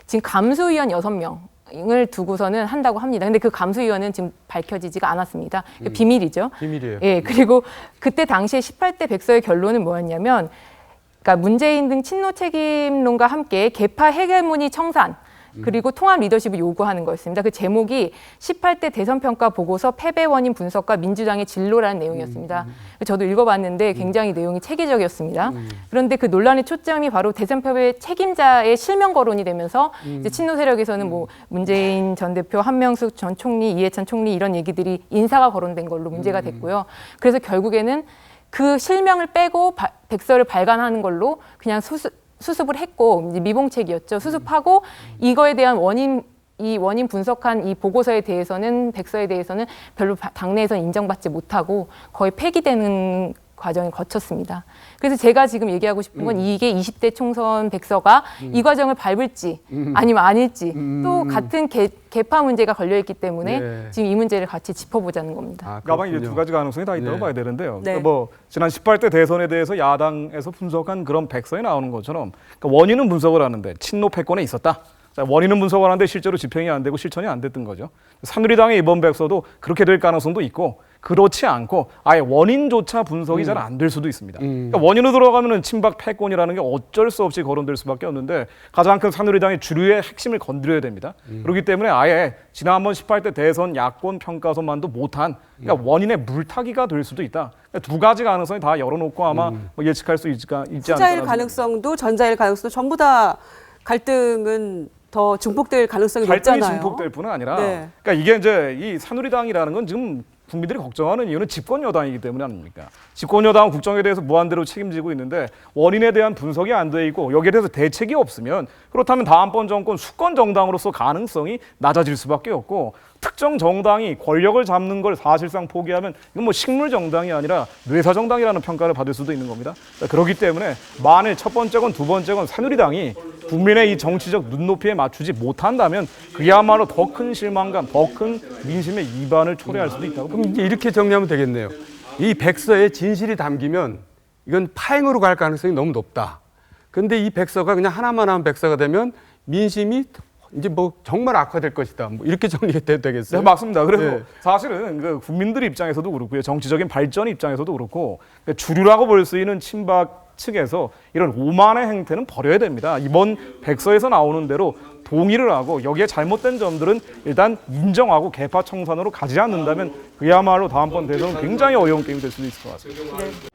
지금 감수위원 6명을 두고서는 한다고 합니다. 근데 그 감수위원은 지금 밝혀지지가 않았습니다. 비밀이죠. 비밀이에요. 예, 그리고 그때 당시에 18대 백서의 결론은 뭐였냐면, 그러니까 문재인 등 친노 책임론과 함께 개파 헤게모니 청산, 그리고 통합 리더십을 요구하는 거였습니다. 그 제목이 18대 대선 평가 보고서 패배 원인 분석과 민주당의 진로라는 내용이었습니다. 저도 읽어봤는데 굉장히 내용이 체계적이었습니다. 그런데 그 논란의 초점이 바로 대선 패배 책임자의 실명 거론이 되면서 이제 친노 세력에서는 뭐 문재인 전 대표, 한명숙 전 총리, 이해찬 총리 이런 얘기들이 인사가 거론된 걸로 문제가 됐고요. 그래서 결국에는 그 실명을 빼고 백서를 발간하는 걸로 그냥 수습을 했고, 이제 미봉책이었죠. 수습하고 이거에 대한 이 원인 분석한 이 보고서에 대해서는, 백서에 대해서는 별로 당내에서는 인정받지 못하고 거의 폐기되는 과정을 거쳤습니다. 그래서 제가 지금 얘기하고 싶은 건 이게 20대 총선 백서가 이 과정을 밟을지 아니면 아닐지 또 같은 개파 문제가 걸려있기 때문에 네. 지금 이 문제를 같이 짚어보자는 겁니다. 가만 이제 두 가지 가능성이 다 있다고 네. 봐야 되는데요. 네. 그러니까 뭐 지난 18대 대선에 대해서 야당에서 분석한 그런 백서에 나오는 것처럼, 그러니까 원인은 분석을 하는데 친노 패권에 있었다. 자, 원인은 분석을 하는데 실제로 집행이 안 되고 실천이 안 됐던 거죠. 새누리당의 이번 백서도 그렇게 될 가능성도 있고, 그렇지 않고 아예 원인조차 분석이 잘 안 될 수도 있습니다. 그러니까 원인으로 들어가면은 친박 패권이라는 게 어쩔 수 없이 거론될 수밖에 없는데, 가장 큰 새누리당의 주류의 핵심을 건드려야 됩니다. 그렇기 때문에 아예 지난번 18대 대선 야권 평가서만도 못한, 그러니까 원인의 물타기가 될 수도 있다. 그러니까 두 가지 가능성이 다 열어놓고 아마 뭐 예측할 수 있지 않을까. 후자일 가능성도 전자일 가능성도 전부 다 갈등은 더 증폭될 가능성이 갈등이 높잖아요. 증폭될 뿐은 아니라, 네. 그러니까 이게 이제 이 새누리당이라는 건 지금 국민들이 걱정하는 이유는 집권 여당이기 때문에 아닙니까? 집권 여당은 국정에 대해서 무한대로 책임지고 있는데 원인에 대한 분석이 안 돼 있고 여기에 대해서 대책이 없으면, 그렇다면 다음번 정권 수권 정당으로서 가능성이 낮아질 수밖에 없고, 특정 정당이 권력을 잡는 걸 사실상 포기하면 이건 뭐 식물 정당이 아니라 뇌사 정당이라는 평가를 받을 수도 있는 겁니다. 그렇기 때문에 만일 첫 번째건 두 번째건 새누리당이 국민의 이 정치적 눈높이에 맞추지 못한다면 그야말로 더 큰 실망감, 더 큰 민심의 이반을 초래할 수도 있다고 봅니다. 그럼 이제 이렇게 정리하면 되겠네요. 이 백서에 진실이 담기면 이건 파행으로 갈 가능성이 너무 높다. 근데 이 백서가 그냥 하나만 한 백서가 되면 민심이 이제 뭐 정말 악화될 것이다. 뭐 이렇게 정리가 되겠어요? 네, 맞습니다. 그래서 네. 사실은 그 국민들 입장에서도 그렇고요, 정치적인 발전 입장에서도 그렇고, 주류라고 볼 수 있는 친박 측에서 이런 오만의 행태는 버려야 됩니다. 이번 백서에서 나오는 대로 동의를 하고 여기에 잘못된 점들은 일단 인정하고 개파 청산으로 가지 않는다면 그야말로 다음번 대선은 굉장히 어려운 게임이 될 수도 있을 것 같습니다.